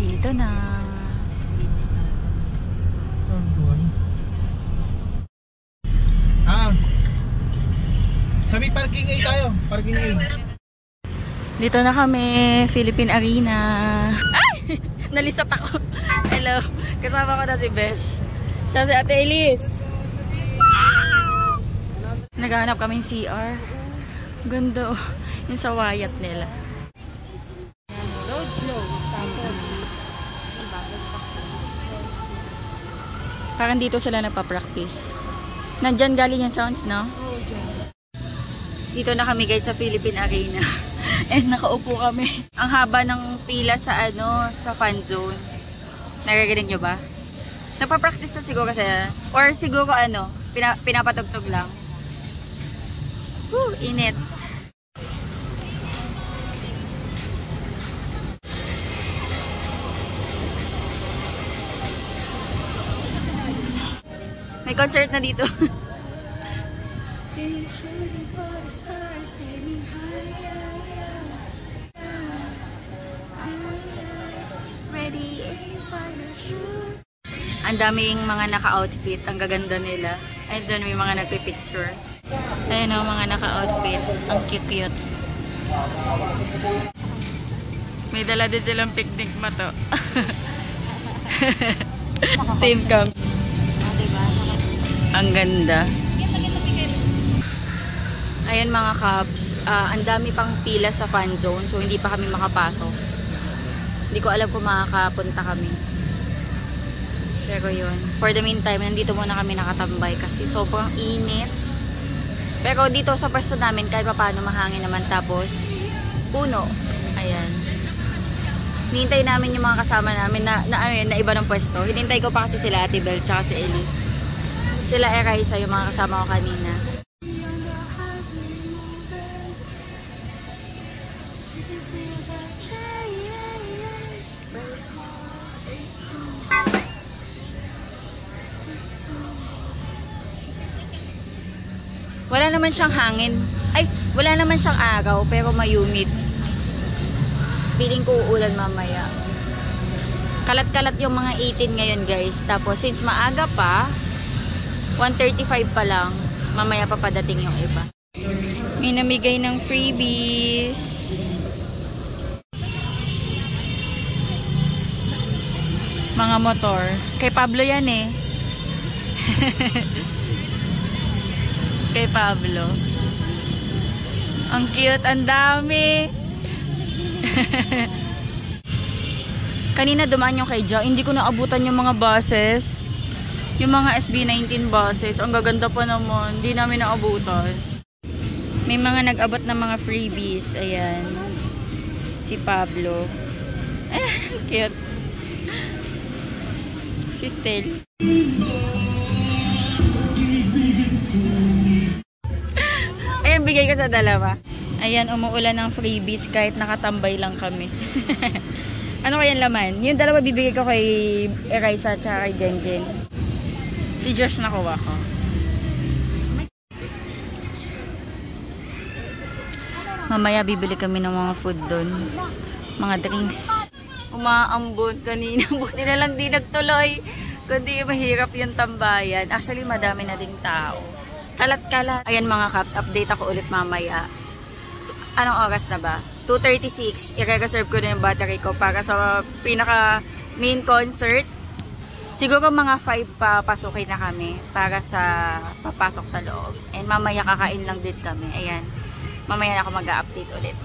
Dito na. Sabi parking A tayo. Parking A. Dito na kami, Philippine Arena. Ay! Nalisat ako. Hello. Kasama ko na si Besh. Siya si Ate Elise. Naghahanap kami ng CR. Ganda oh. Yung sa wayat nila. Road close. Tapos parang dito sila nagpa-practice. Nandyan galing yung sounds, no? Oo, dyan. Dito na kami guys sa Philippine Arena. And nakaupo kami. Ang haba ng pila sa sa fan zone. Naririnig nyo ba? Nagpa-practice na siguro kasi. Or siguro pinapatugtog lang. Woo, init. May concert na dito. Ang daming mga naka-outfit. Ang gaganda nila. Ay, doon may mga nagpipicture. Ayun o, mga naka-outfit. Ang cute-cute. May dala din silang picnic mato. Same cam. Ang ganda. Ayun mga Cubs. Ang dami pang pila sa fan zone. So, hindi pa kami makapasok. Hindi ko alam kung makakapunta kami. Pero yun. For the meantime, nandito muna kami nakatambay kasi sobrang init. Pero dito sa pwesto namin, kahit pa paano mahangin naman. Tapos, puno. Ayan. Hinintay namin yung mga kasama namin na iba ng pwesto. Hinintay ko pa kasi sila Ate Bel tsaka si Elise. Sila Eraisa, yung mga kasama ko kanina. Wala naman siyang hangin. Ay, wala naman siyang araw, pero may-humid. Feeling ko uulan mamaya. Kalat-kalat yung mga 18 ngayon, guys. Tapos, since maaga pa, 1:35 pa lang, mamaya pa padating yung iba. May namigay ng freebies. Mga motor. Kay Pablo yan eh. Kay Pablo. Ang cute, ang dami. Kanina dumaan yung kay Ja. Hindi ko naabutan yung mga buses. Yung mga SB19 buses. Ang gaganda pa naman. Hindi namin naabutan. May mga nag-abot ng mga freebies. Ayan. Si Pablo. Cute. Si Stel. Ayan, bigay ko sa dalawa. Ayan, umuulan ng freebies kahit nakatambay lang kami. Ano kayang laman? Yung dalawa bibigay ko kay Eraisa at kay Jenjen. Si Josh nakuha ko. Mamaya bibili kami ng mga food doon. Mga drinks. Umaambon kanina. Buti na lang di nagtuloy. Kundi mahirap yung tambayan. Actually, madami na ding tao. Kalat-kalat. Ayan mga Caps, update ako ulit mamaya. Anong oras na ba? 2:36. I-reserve ko na yung battery ko para sa pinaka main concert. Siguro mga 5 pa pasukin na kami para sa papasok sa loob. And mamaya kakain lang din kami. Ayan. Mamaya na ako mag-update ulit.